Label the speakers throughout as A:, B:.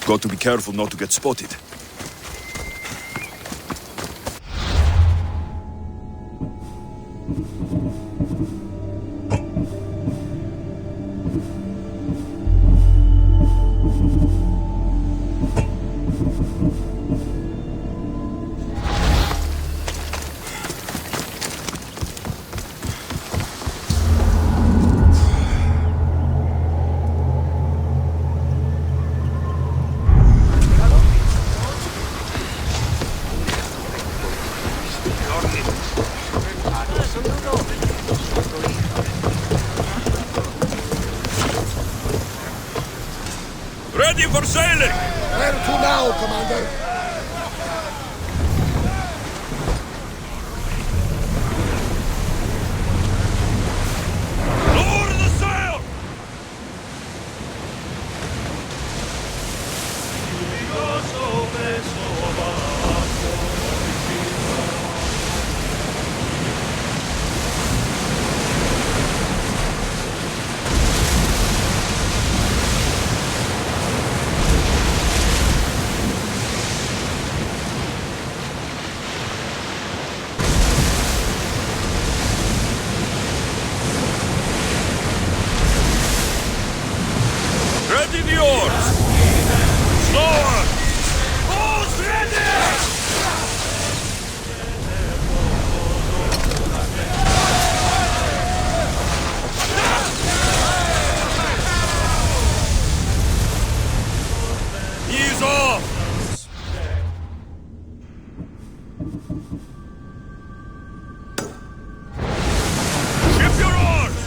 A: Got to be careful not to get spotted.
B: Ready for sailing!
C: Where to now, Commander?
B: Lower the sail! Ready the oars! Slower! Oars ready! Ease off! Ship your oars!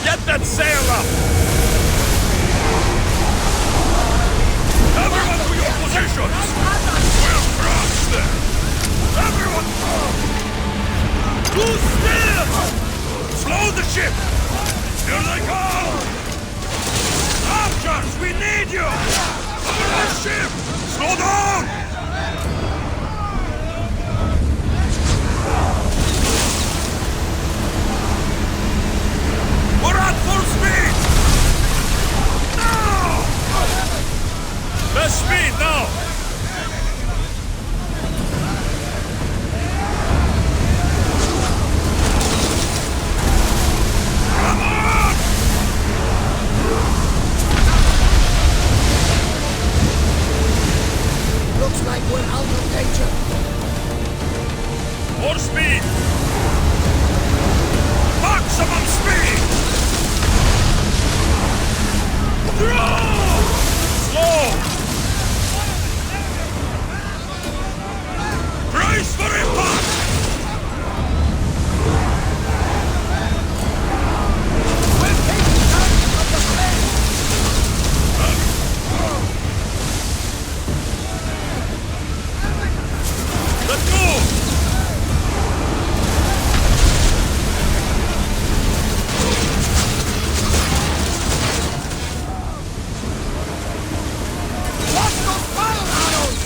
B: Get that sail up! Everyone to your positions! We'll crush them! Everyone! Too still! Slow the ship! Here they come! Archers, we need you! Cover the ship! Slow down! We're at full speed! Now! Less speed now! Come on!
C: Looks like we're out of danger.
B: More speed! Maximum speed! Throw! Slow! Brace for impact!
C: We're taking charge of the plane!
B: Let's go!
C: Watch those fire arrows!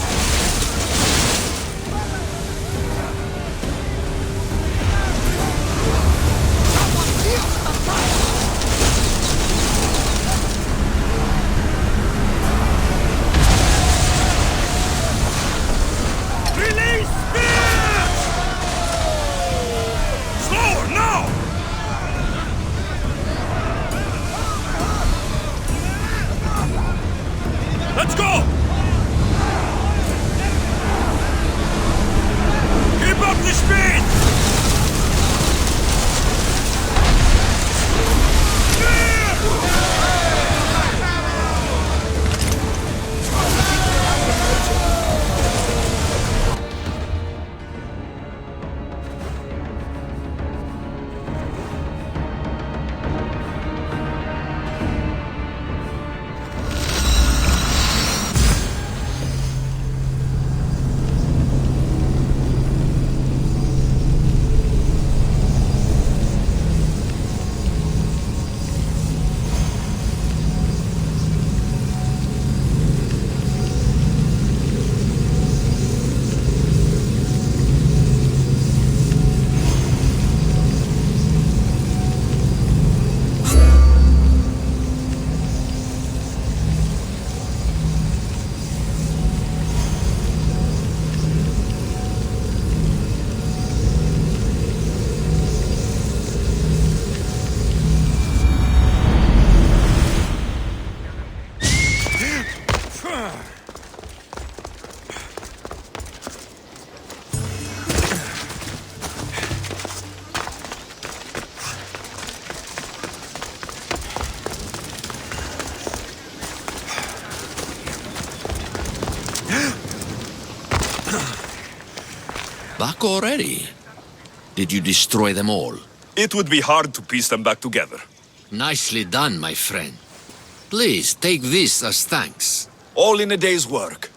D: back already? Did you destroy them all?
A: It would be hard to piece them back together.
D: Nicely done, my friend. Please, take this as thanks.
A: All in a day's work.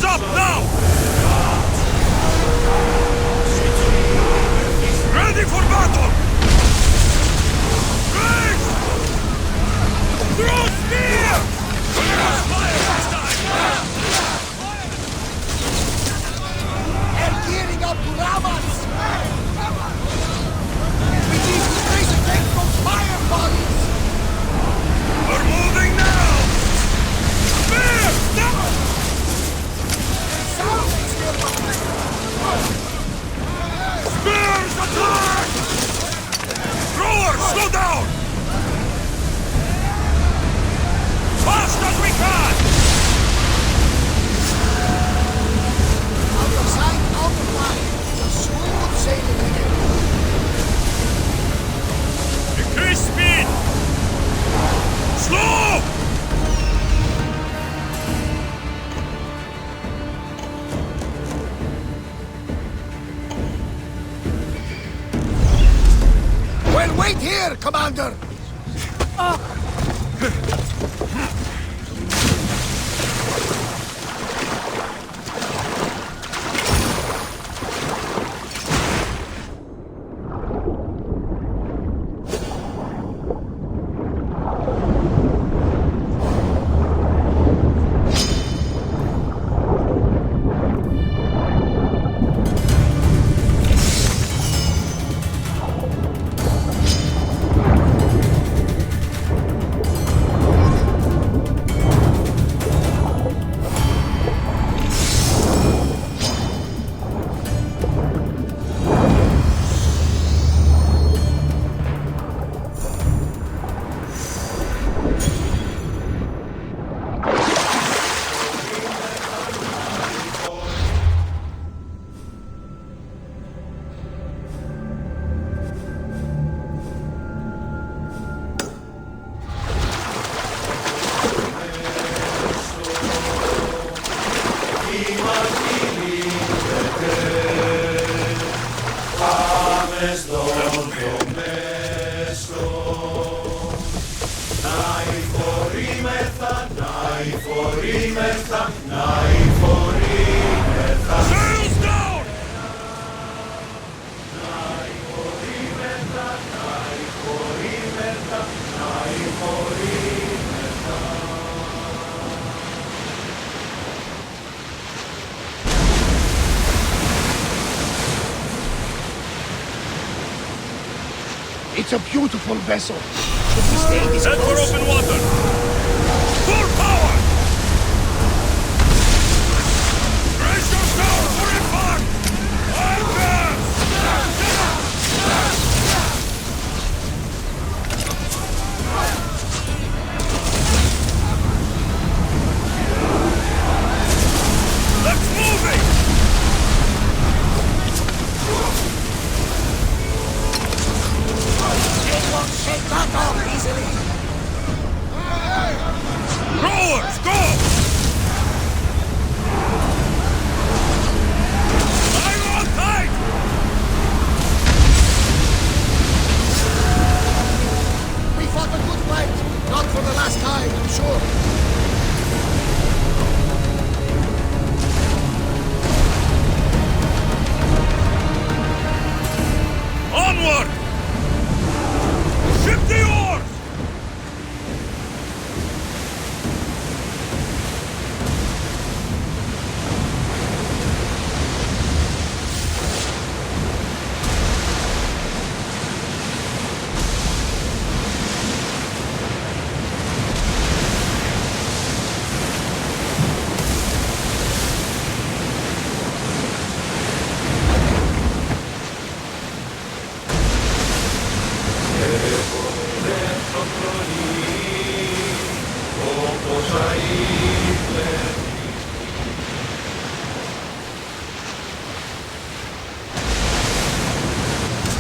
B: up now! Ready for battle! Strix! Throw spear! Fire this time!
C: They're gearing up to ram us! We need to raise against those fire bodies!
B: We're moving now! Spear! Now! Spears attack! Throwers, slow down!
C: Wait here, Commander!
B: Sails down!
C: It's a beautiful vessel. Should we stay this
B: Head for
C: close?
B: open water! Full power! Brace yourselves for impact! Anchor! Let's move it!
C: They won't shake that off easily.
B: Rowers, go! I'm on tight!
C: We fought a good fight. Not for the last time, I'm sure.
B: Onward! Ship the oars!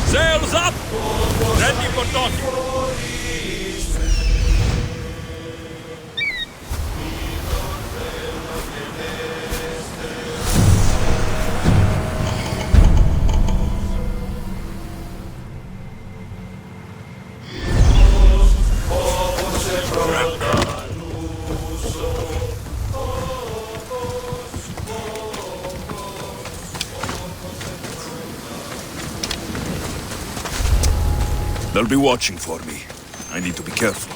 B: Sails up! Ready for docking!
A: They'll be watching for me. I need to be careful.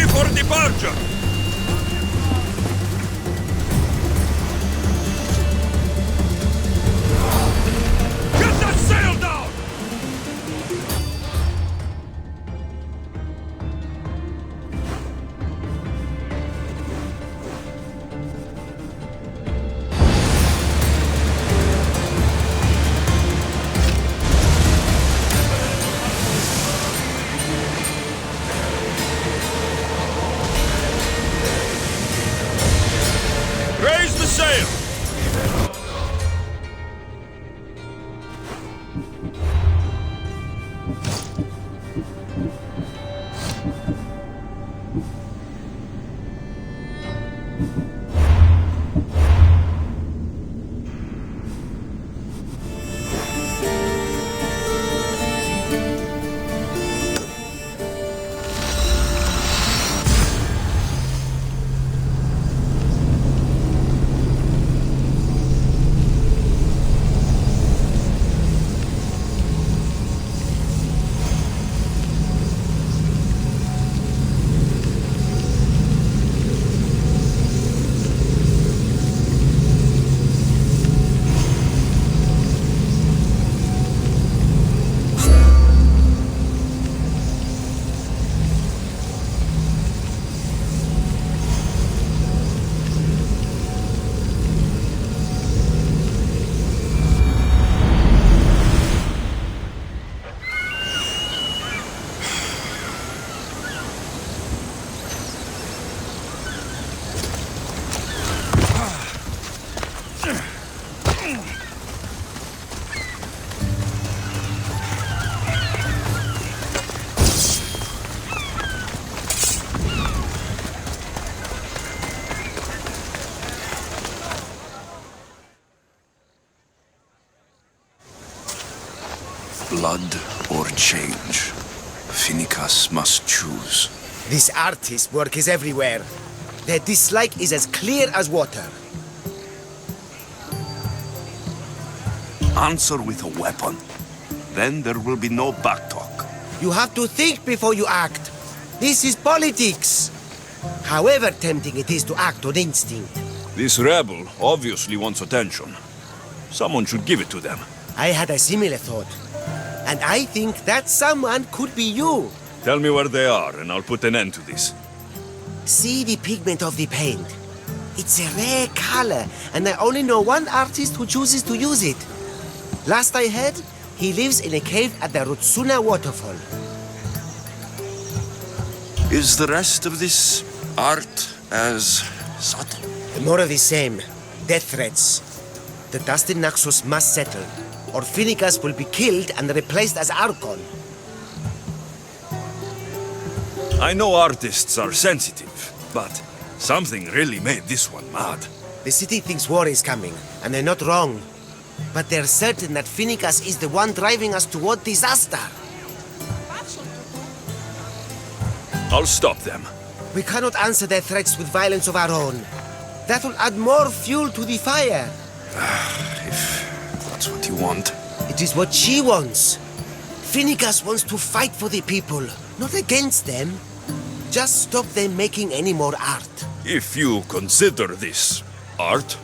B: Ready for departure! Get that sail down! Raise the sail!
A: Blood or change. Finicus must choose.
C: This artist work is everywhere. Their dislike is as clear as water.
A: Answer with a weapon. Then there will be no backtalk.
C: You have to think before you act. This is politics. However tempting it is to act on instinct.
B: This rebel obviously wants attention. Someone should give it to them.
C: I had a similar thought. And I think that someone could be you.
B: Tell me where they are, and I'll put an end to this.
C: See the pigment of the paint. It's a rare color, and I only know one artist who chooses to use it. Last I heard, he lives in a cave at the Rutsuna waterfall.
A: Is the rest of this art as subtle?
C: More of the same. Death threats. The dust in Naxos must settle, or Finicus will be killed and replaced as Archon.
B: I know artists are sensitive, but something really made this one mad.
C: The city thinks war is coming, and they're not wrong. But they're certain that Finicus is the one driving us toward disaster.
B: I'll stop them.
C: We cannot answer their threats with violence of our own. That will add more fuel to the fire.
A: If that's what you want.
C: It is what she wants. Finicus wants to fight for the people, not against them. Just stop them making any more art.
B: If you consider this art,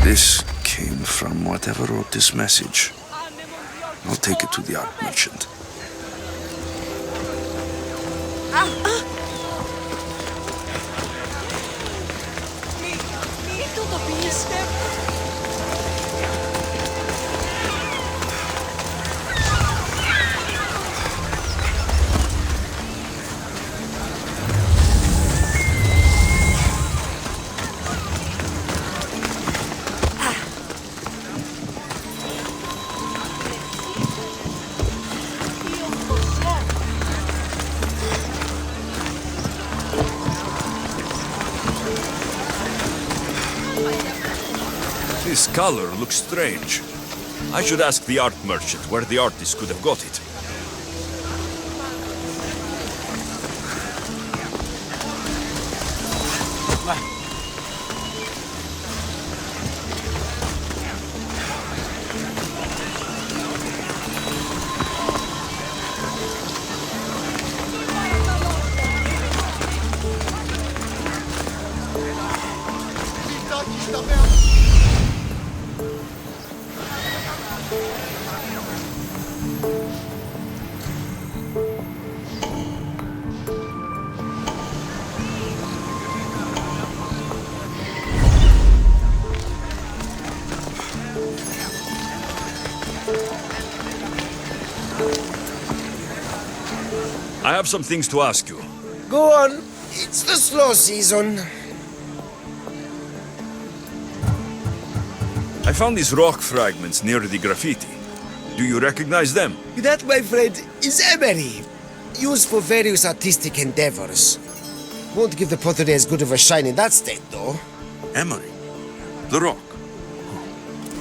A: This came from whatever wrote this message. I'll take it to the art merchant.
B: This color looks strange. I should ask the art merchant where the artist could have got it. I have some things to ask you.
C: Go on. It's the slow season.
B: I found these rock fragments near the graffiti. Do you recognize them?
C: That, my friend, is emery. Used for various artistic endeavors. Won't give the pottery as good of a shine in that state, though.
A: Emery. The rock.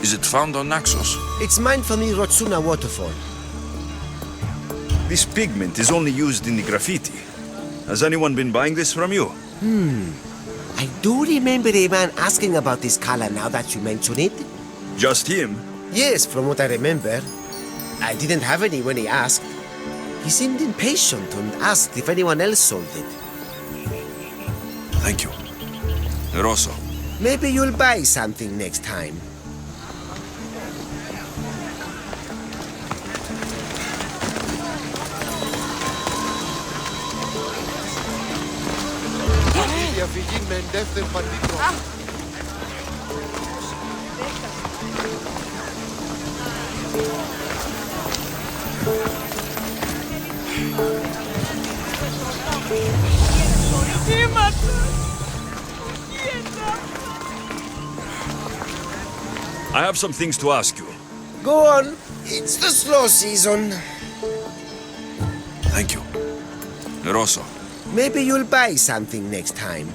A: Is it found on Naxos?
C: It's mined from the Rotsuna waterfall.
B: This pigment is only used in the graffiti. Has anyone been buying this from you?
C: I do remember a man asking about this color now that you mention it.
B: Just him?
C: Yes, from what I remember. I didn't have any when he asked. He seemed impatient and asked if anyone else sold it.
A: Thank you. Rosso.
C: Maybe you'll buy something next time.
E: Διαφυγή με εντεύθεν παντήτρο.
B: I have some things to ask you.
C: Go on. It's the slow season.
A: Thank you. Rosso.
C: Maybe you'll buy something next time.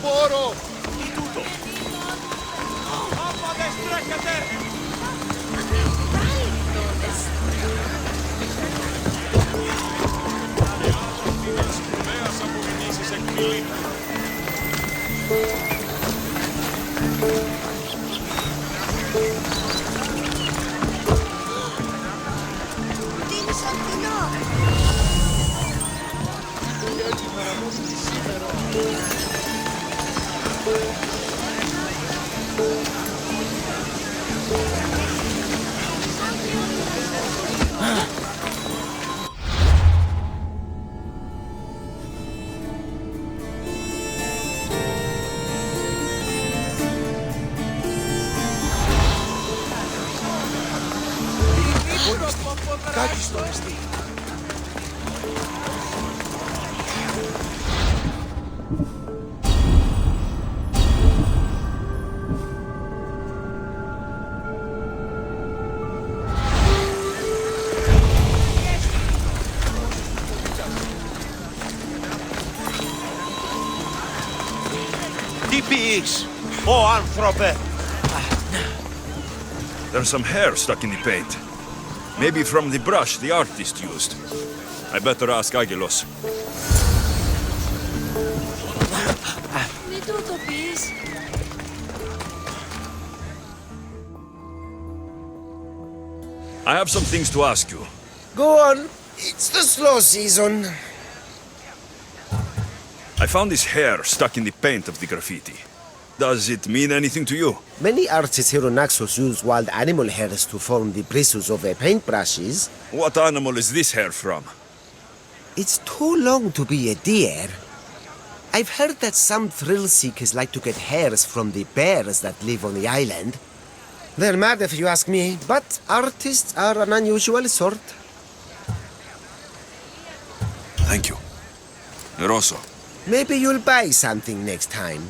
E: Πόρο! Τουλάχιστον εστί.
F: Τι πεις, ω άνθρωπε?
B: There's some hair stuck in the paint. Maybe from the brush the artist used. I better ask Agelos.
G: Μη του το πεις.
B: I have some things to ask you.
C: Go on. It's the slow season.
B: I found this hair stuck in the paint of the graffiti. Does it mean anything to you?
C: Many artists here on Asus use wild animal hairs to form the bristles of their paintbrushes.
B: What animal is this hair from?
C: It's too long to be a deer. I've heard that some thrill seekers like to get hairs from the bears that live on the island. They're mad if you ask me, but artists are an unusual sort.
B: Thank you. Rosso.
C: Maybe you'll buy something next time.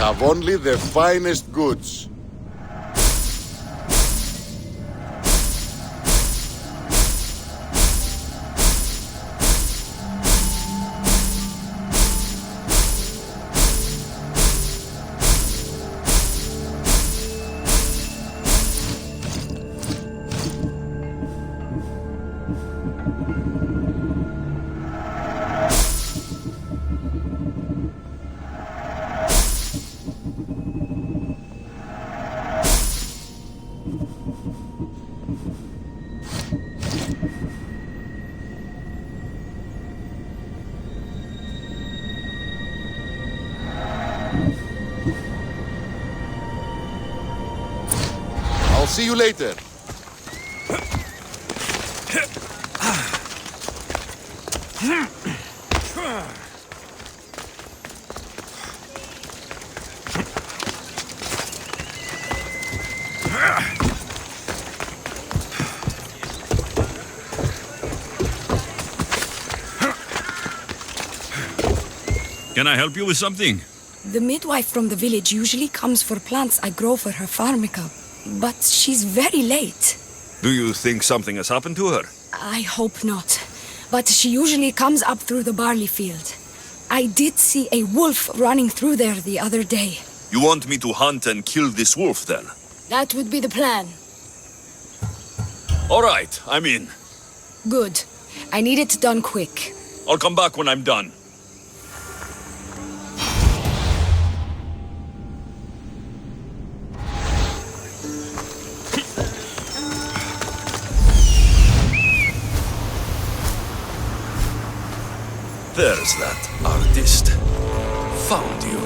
E: Have only the finest goods. I'll see you later.
B: Can I help you with something?
G: The midwife from the village usually comes for plants I grow for her pharmaca, but she's very late.
B: Do you think something has happened to her?
G: I hope not, but she usually comes up through the barley field. I did see a wolf running through there the other day.
B: You want me to hunt and kill this wolf, then?
G: That would be the plan.
B: All right, I'm in.
G: Good. I need it done quick.
B: I'll come back when I'm done. There's that artist. Found you.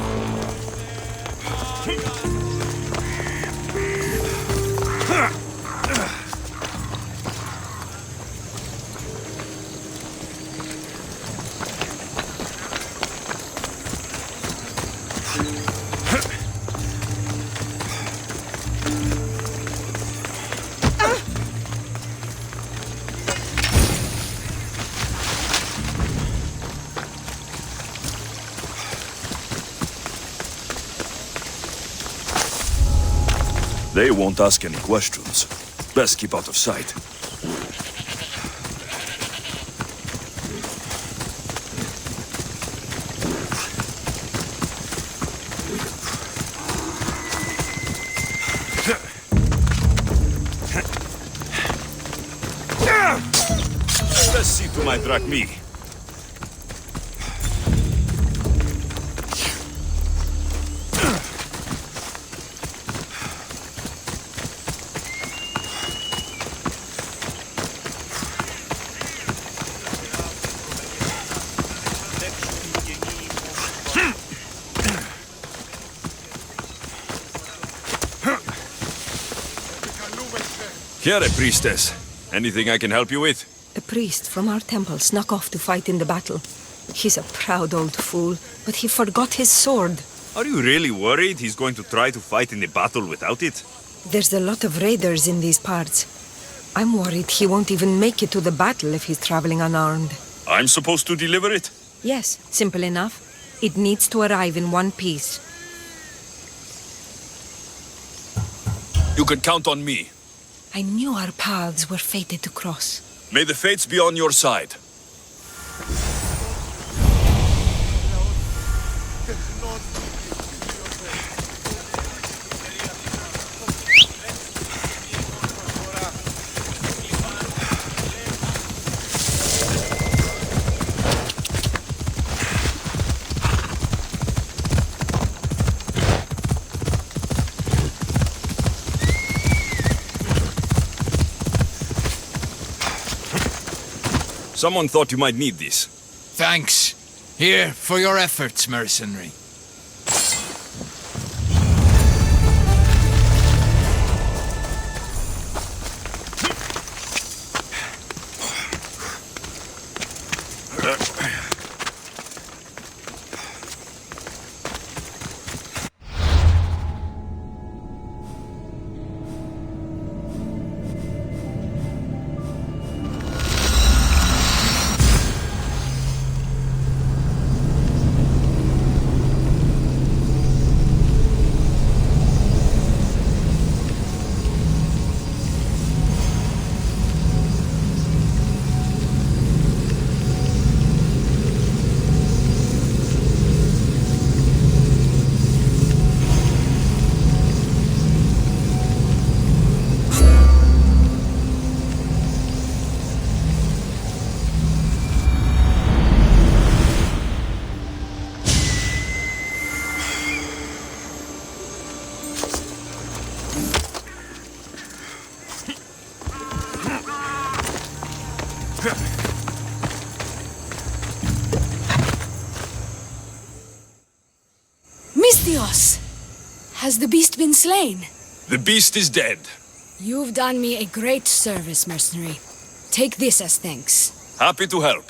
B: They won't ask any questions. Best keep out of sight. Let's see to my drachmi. Here, priestess. Anything I can help you with?
H: A priest from our temple snuck off to fight in the battle. He's a proud old fool, but he forgot his sword.
B: Are you really worried he's going to try to fight in the battle without it?
H: There's a lot of raiders in these parts. I'm worried he won't even make it to the battle if he's traveling unarmed.
B: I'm supposed to deliver it?
H: Yes, simple enough. It needs to arrive in one piece.
B: You can count on me.
H: I knew our paths were fated to cross.
B: May the fates be on your side. Someone thought you might need this.
D: Thanks. Here, for your efforts, mercenary.
G: Misthios! Has the beast been slain?
B: The beast is dead.
G: You've done me a great service, mercenary. Take this as thanks.
B: Happy to help.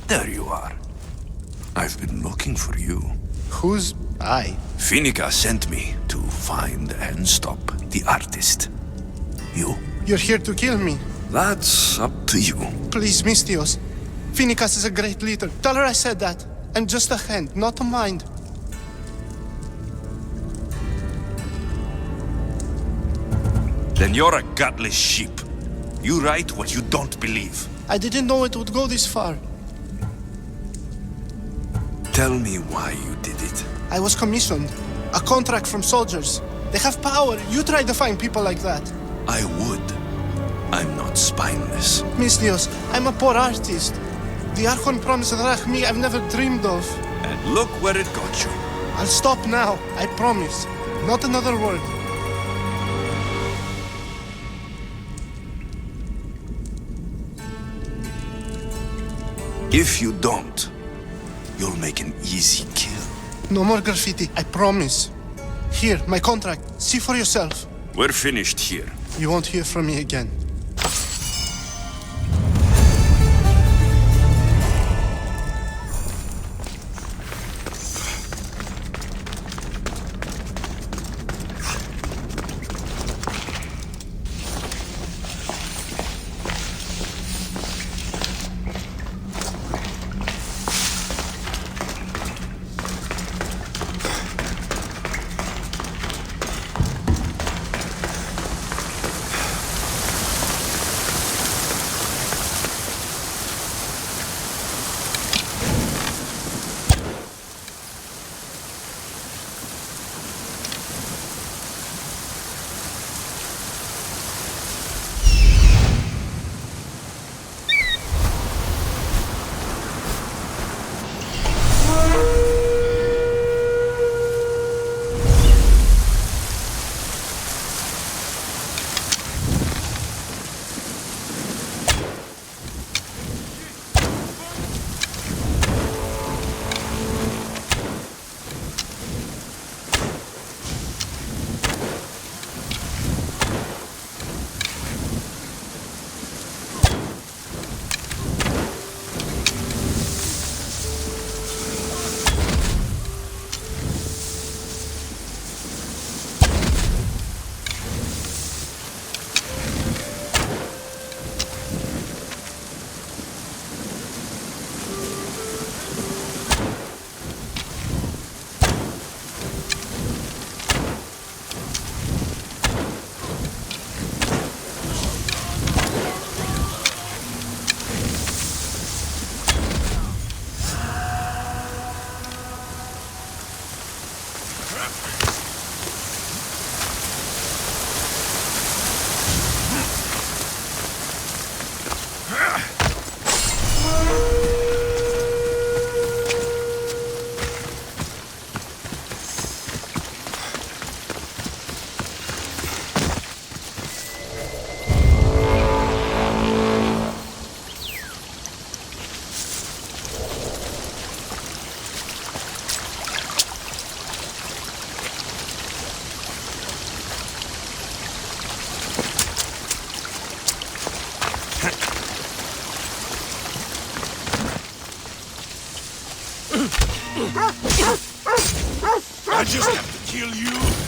A: There you are. I've been looking for you.
I: Who's I?
A: Finica sent me to find and stop the artist. You?
I: You're here to kill me.
A: That's up to you.
I: Please, Misthios. Finicas is a great leader. Tell her I said that. I'm just a hand, not a mind.
A: Then you're a gutless sheep. You write what you don't believe.
I: I didn't know it would go this far.
A: Tell me why you did it.
I: I was commissioned. A contract from soldiers. They have power. You try to find people like that.
A: I would. I'm not spineless.
I: Misthios, I'm a poor artist. The Archon promised Rachmi I've never dreamed of.
A: And look where it got you.
I: I'll stop now, I promise. Not another word.
A: If you don't, you'll make an easy kill.
I: No more graffiti, I promise. Here, my contract. See for yourself.
A: We're finished here.
I: You won't hear from me again.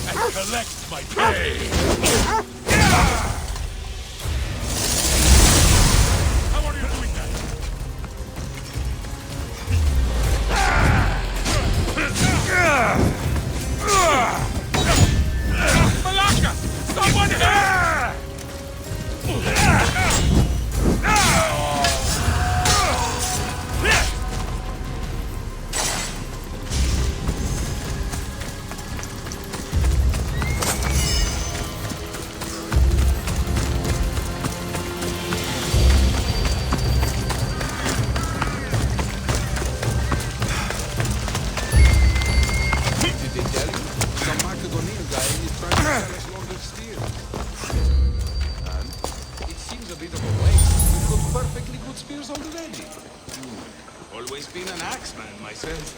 B: and collect my pay! How are you doing that? Malaka! Someone here!
J: Always been an axeman myself.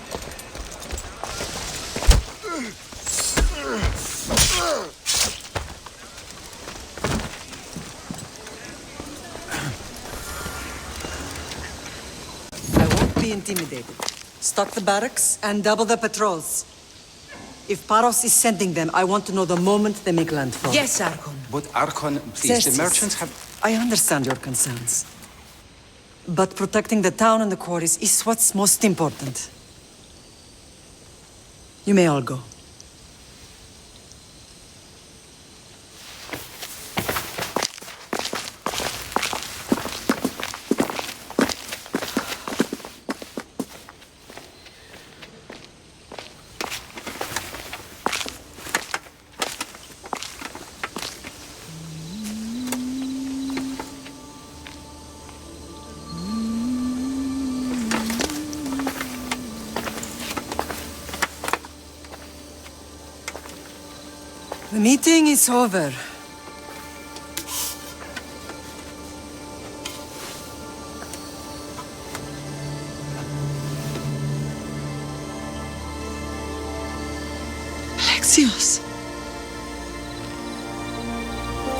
K: I won't be intimidated. Stock the barracks and double the patrols. If Paros is sending them, I want to know the moment they make landfall.
L: Yes, Archon.
M: But Archon, please, the merchants have...
K: I understand your concerns. But protecting the town and the quarries is what's most important. You may all go. The meeting is over. Alexios.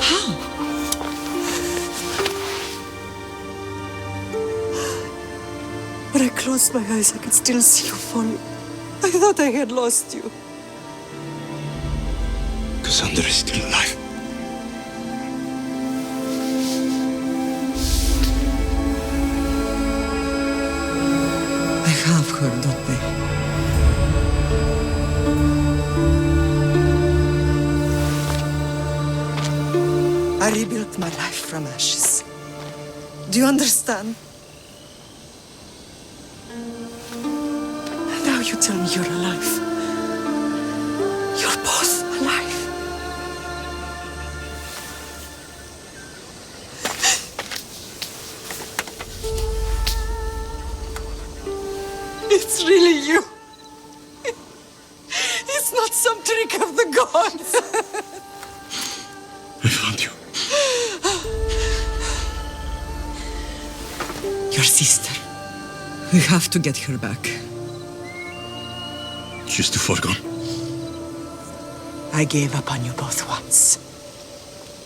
K: How? When I closed my eyes, I could still see you falling. I thought I had lost you.
A: Cassandra is still alive.
K: I have her, don't they? I rebuilt my life from ashes. Do you understand? Now you tell me you're alive. You're both alive. It's really you. It's not some trick of the gods.
A: I found you.
K: Your sister. We have to get her back.
A: She's too far gone.
K: I gave up on you both once.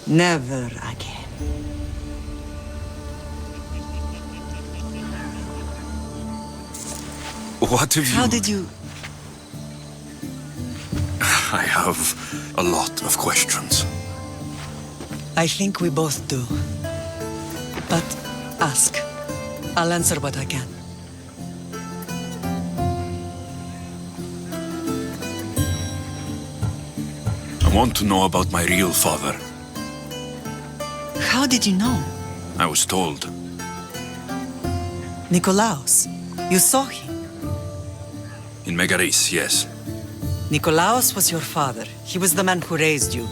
K: Never again.
A: What have you...
K: How did you...
A: I have a lot of questions.
K: I think we both do. But ask. I'll answer what I can.
A: I want to know about my real father.
K: How did you know?
A: I was told.
K: Nikolaos. You saw him.
A: In Megaris, yes.
K: Nikolaos was your father. He was the man who raised you.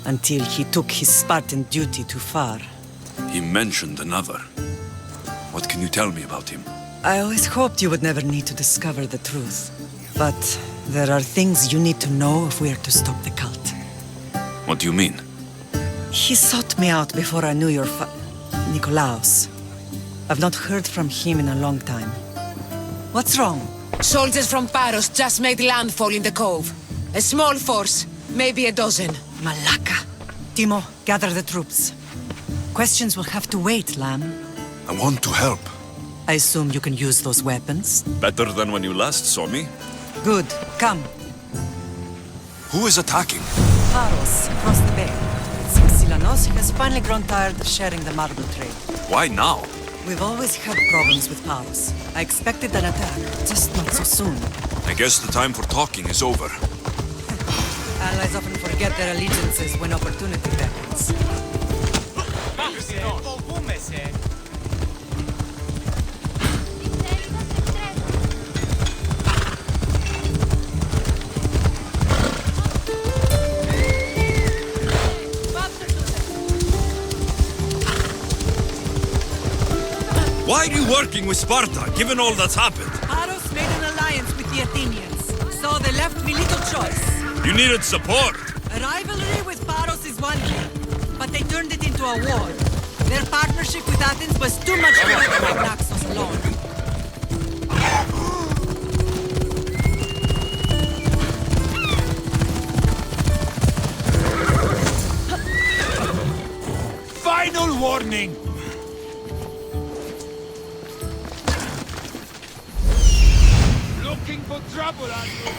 K: Until he took his Spartan duty too far.
A: He mentioned another. What can you tell me about him?
K: I always hoped you would never need to discover the truth. But there are things you need to know if we are to stop the cult.
A: What do you mean?
K: He sought me out before I knew your Nikolaos. I've not heard from him in a long time. What's wrong?
L: Soldiers from Paros just made landfall in the cove. A small force, maybe a dozen.
K: Malaka. Timo, gather the troops. Questions will have to wait, Lamb.
A: I want to help.
K: I assume you can use those weapons?
B: Better than when you last saw me.
K: Good. Come.
B: Who is attacking?
K: Paros, across the bay. It seems Silanos has finally grown tired of sharing the marble trade.
B: Why now?
K: We've always had problems with Paros. I expected an attack, just not so soon.
B: I guess the time for talking is over.
K: Allies often forget their allegiances when opportunity beckons.
B: Why are you working with Sparta, given all that's happened?
K: Paros made an alliance with the Athenians, so they left me little choice.
B: You needed support.
K: A rivalry with Paros is one thing, but they turned it into a war. Their partnership with Athens was too much for them to make Naxos alone.
F: Final warning! Looking for trouble, are you?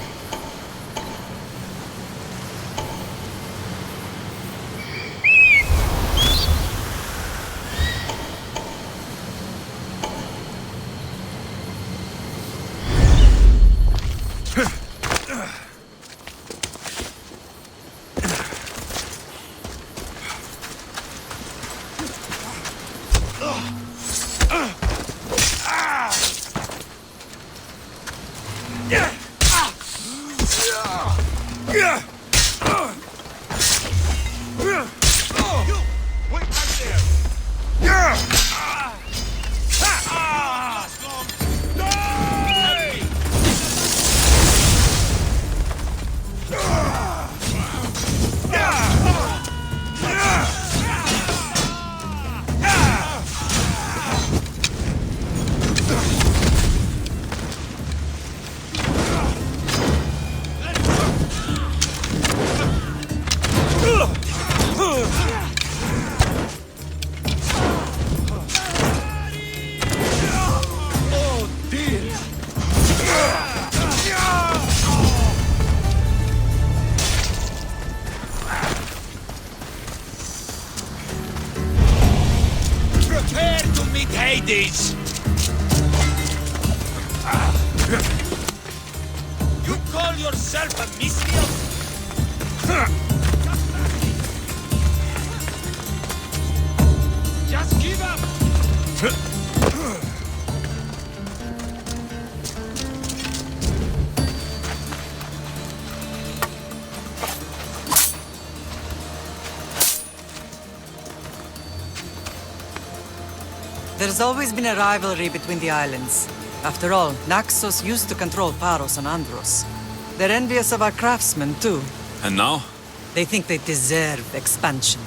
F: Hades! You call yourself a Misthios? Just give up!
K: There's always been a rivalry between the islands. After all, Naxos used to control Paros and Andros. They're envious of our craftsmen, too.
B: And now?
K: They think they deserve expansion.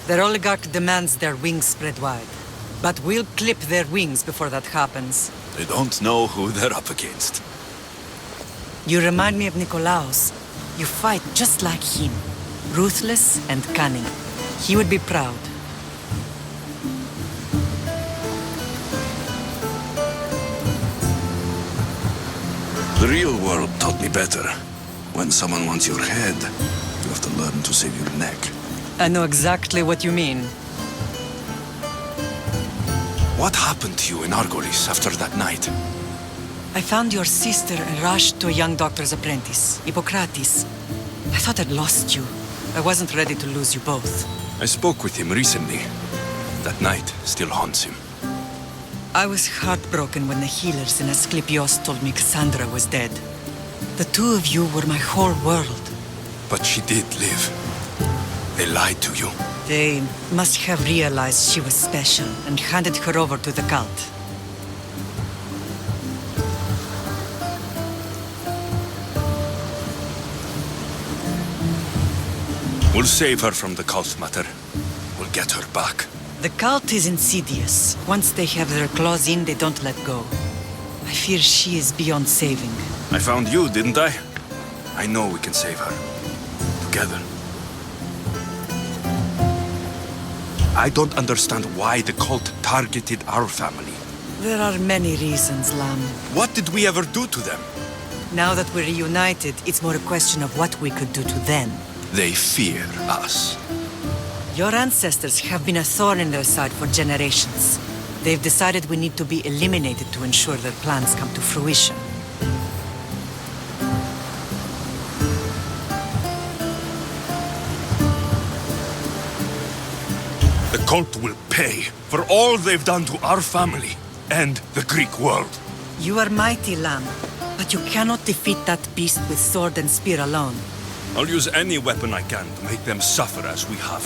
K: Their oligarch demands their wings spread wide. But we'll clip their wings before that happens.
B: They don't know who they're up against.
K: You remind me of Nikolaos. You fight just like him. Ruthless and cunning. He would be proud.
A: The real world taught me better. When someone wants your head, you have to learn to save your neck.
K: I know exactly what you mean.
B: What happened to you in Argolis after that night?
K: I found your sister and rushed to a young doctor's apprentice, Hippocrates. I thought I'd lost you. I wasn't ready to lose you both.
B: I spoke with him recently. That night still haunts him.
K: I was heartbroken when the healers in Asclepios told me Cassandra was dead. The two of you were my whole world.
B: But she did live. They lied to you.
K: They must have realized she was special and handed her over to the cult.
B: We'll save her from the cult matter. We'll get her back.
K: The cult is insidious. Once they have their claws in, they don't let go. I fear she is beyond saving.
B: I found you, didn't I? I know we can save her. Together. I don't understand why the cult targeted our family.
K: There are many reasons, Lam.
B: What did we ever do to them?
K: Now that we're reunited, it's more a question of what we could do to them.
A: They fear us.
K: Your ancestors have been a thorn in their side for generations. They've decided we need to be eliminated to ensure their plans come to fruition.
B: The cult will pay for all they've done to our family and the Greek world.
K: You are mighty, Lamb, but you cannot defeat that beast with sword and spear alone.
B: I'll use any weapon I can to make them suffer as we have.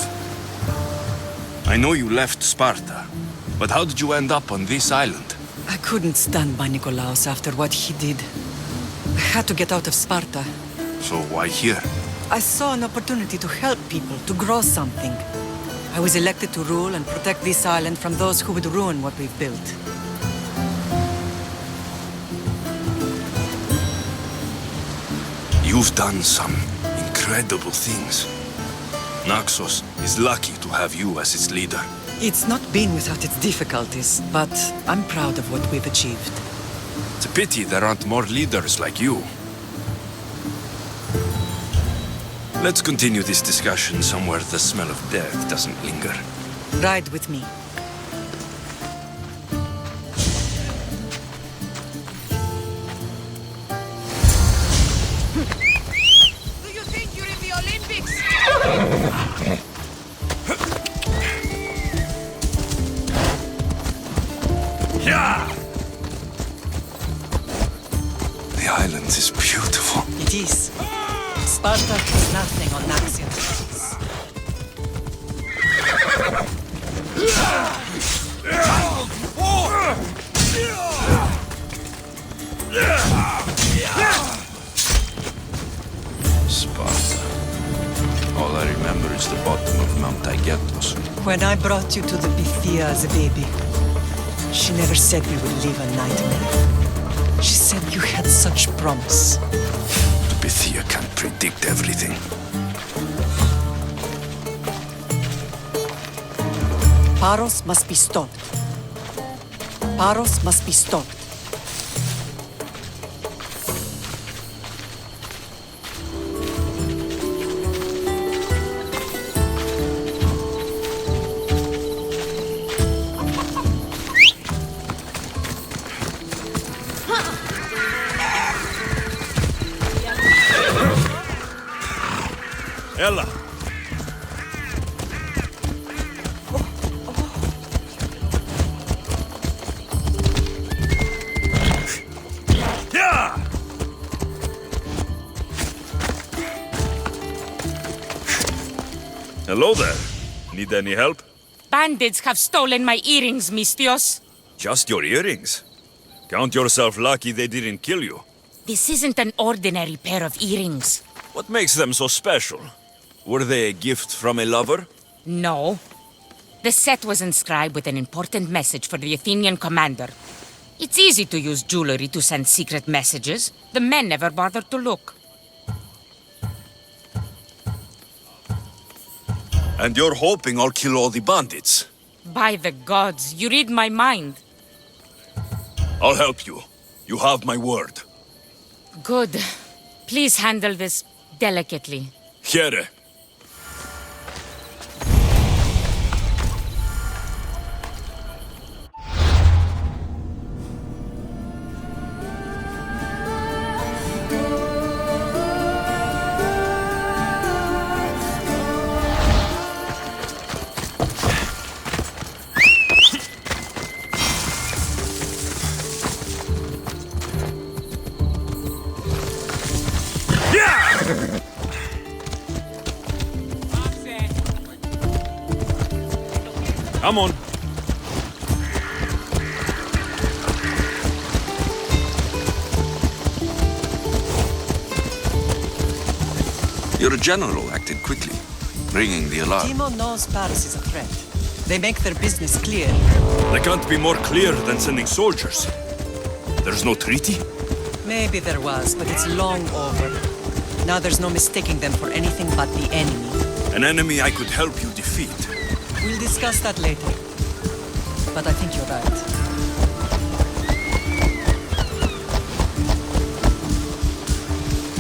B: I know you left Sparta, but how did you end up on this island?
K: I couldn't stand by Nikolaos after what he did. I had to get out of Sparta.
A: So why here?
K: I saw an opportunity to help people, to grow something. I was elected to rule and protect this island from those who would ruin what we've built.
A: You've done some incredible things. Naxos is lucky to have you as its leader.
K: It's not been without its difficulties, but I'm proud of what we've achieved.
A: It's a pity there aren't more leaders like you. Let's continue this discussion somewhere the smell of death doesn't linger.
K: Ride with me.
L: Do you think you're in the Olympics?
A: Yeah! The island is beautiful.
K: It is. Sparta has nothing on Naxios.
A: Sparta. All I remember is the bottom of Mount Aigietos.
K: When I brought you to the Pythia as a baby, she never said we would live a nightmare. She said you had such promise.
A: The Pythia can't predict everything.
K: Paros must be stopped. Paros must be stopped.
B: Ella! Yeah! Hello there. Need any help?
L: Bandits have stolen my earrings, Mistios.
B: Just your earrings? Count yourself lucky they didn't kill you.
L: This isn't an ordinary pair of earrings.
B: What makes them so special? Were they a gift from a lover?
L: No. The set was inscribed with an important message for the Athenian commander. It's easy to use jewelry to send secret messages. The men never bothered to look.
A: And you're hoping I'll kill all the bandits?
L: By the gods, you read my mind.
A: I'll help you. You have my word.
L: Good. Please handle this delicately.
A: Here.
B: Come on.
A: Your general acted quickly, ringing the alarm.
K: Timo knows Paris is a threat. They make their business clear.
B: They can't be more clear than sending soldiers. There's no treaty?
K: Maybe there was, but it's long over. Now there's no mistaking them for anything but the enemy.
B: An enemy I could help you defeat.
K: We'll discuss that later. But I think you're right.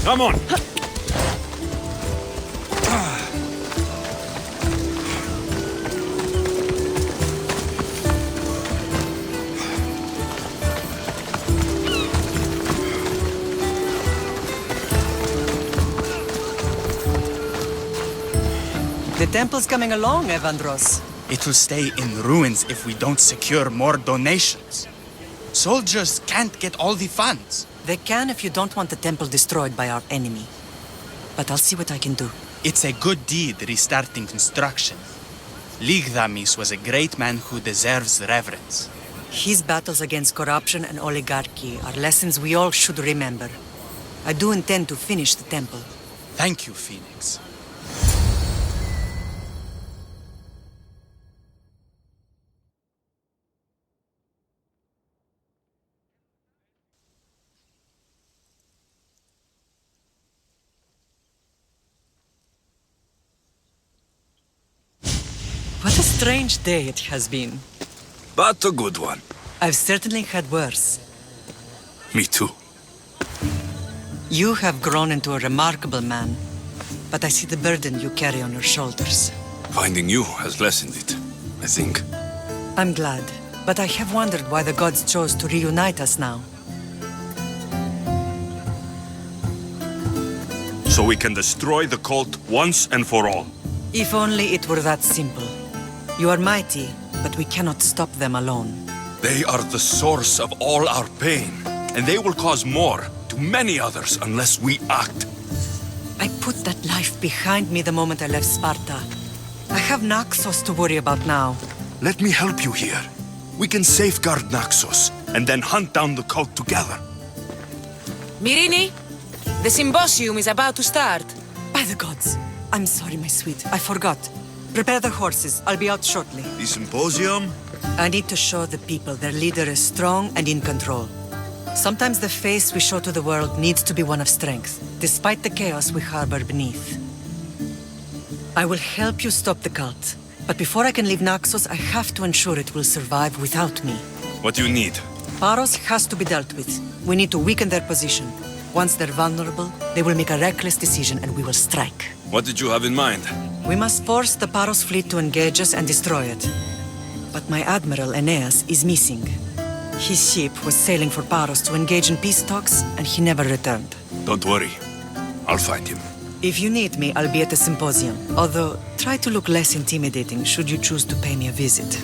B: Come on!
K: The temple's coming along, Evandros.
M: It will stay in ruins if we don't secure more donations. Soldiers can't get all the funds.
K: They can if you don't want the temple destroyed by our enemy. But I'll see what I can do.
M: It's a good deed restarting construction. Ligdamis was a great man who deserves reverence.
K: His battles against corruption and oligarchy are lessons we all should remember. I do intend to finish the temple.
M: Thank you, Phoenix.
K: What a strange day it has been.
A: But a good one.
K: I've certainly had worse.
A: Me too.
K: You have grown into a remarkable man, but I see the burden you carry on your shoulders.
A: Finding you has lessened it, I think.
K: I'm glad, but I have wondered why the gods chose to reunite us now.
B: So we can destroy the cult once and for all.
K: If only it were that simple. You are mighty, but we cannot stop them alone.
B: They are the source of all our pain, and they will cause more to many others unless we act.
K: I put that life behind me the moment I left Sparta. I have Naxos to worry about now.
B: Let me help you here. We can safeguard Naxos, and then hunt down the cult together.
L: Mirini, the symposium is about to start.
K: By the gods. I'm sorry, my sweet. I forgot. Prepare the horses. I'll be out shortly.
A: The symposium?
K: I need to show the people their leader is strong and in control. Sometimes the face we show to the world needs to be one of strength, despite the chaos we harbor beneath. I will help you stop the cult, but before I can leave Naxos, I have to ensure it will survive without me.
B: What do you need?
K: Paros has to be dealt with. We need to weaken their position. Once they're vulnerable, they will make a reckless decision and we will strike.
B: What did you have in mind?
K: We must force the Paros fleet to engage us and destroy it. But my admiral, Aeneas, is missing. His ship was sailing for Paros to engage in peace talks, and he never returned.
B: Don't worry. I'll find him.
K: If you need me, I'll be at the symposium. Although, try to look less intimidating should you choose to pay me a visit.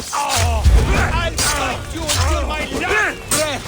F: I'll fight you until my last breath!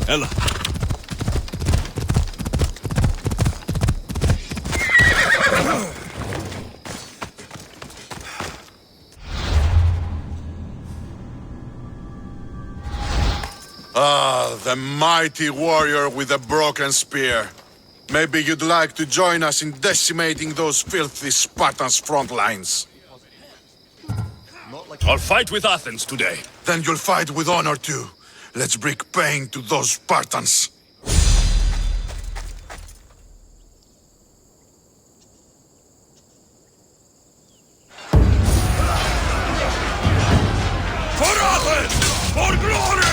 B: Ella.
E: Ah, the mighty warrior with the broken spear. Maybe you'd like to join us in decimating those filthy Spartans' front lines.
B: I'll fight with Athens today.
E: Then you'll fight with honor too. Let's bring pain to those Spartans.
B: For Athens! For glory!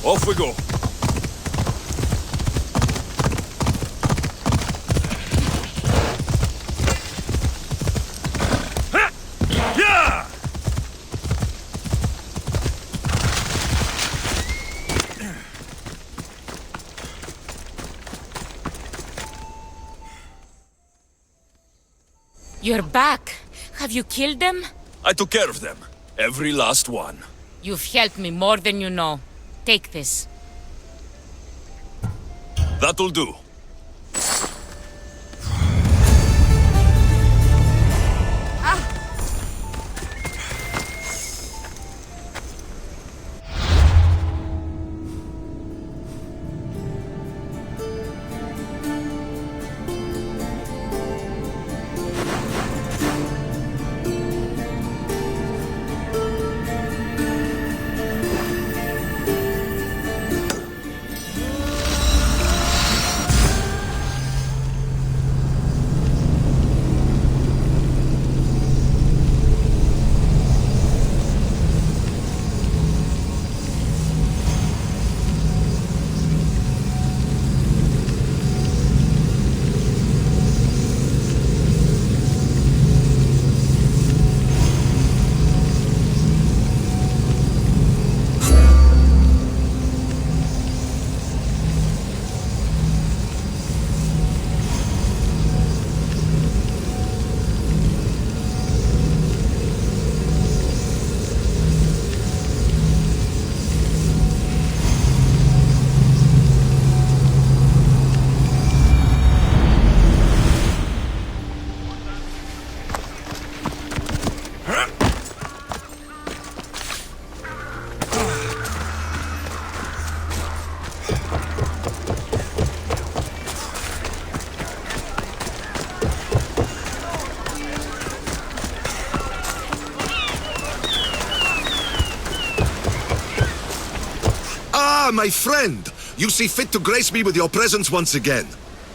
B: Off we go.
L: You're back. Have you killed them?
B: I took care of them. Every last one.
L: You've helped me more than you know. Take this.
B: That'll do.
A: Ah, my friend! You see fit to grace me with your presence once again.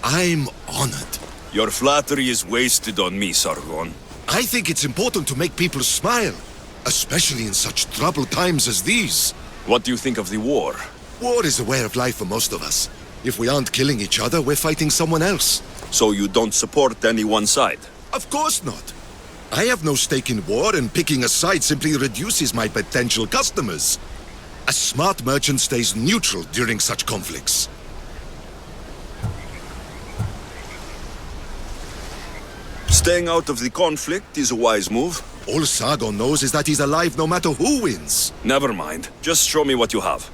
A: I'm honored.
B: Your flattery is wasted on me, Sargon.
A: I think it's important to make people smile, especially in such troubled times as these.
B: What do you think of the war?
A: War is a way of life for most of us. If we aren't killing each other, we're fighting someone else.
B: So you don't support any one side?
A: Of course not. I have no stake in war, and picking a side simply reduces my potential customers. A smart merchant stays neutral during such conflicts.
B: Staying out of the conflict is a wise move.
A: All Sargon knows is that he's alive no matter who wins.
B: Never mind. Just show me what you have.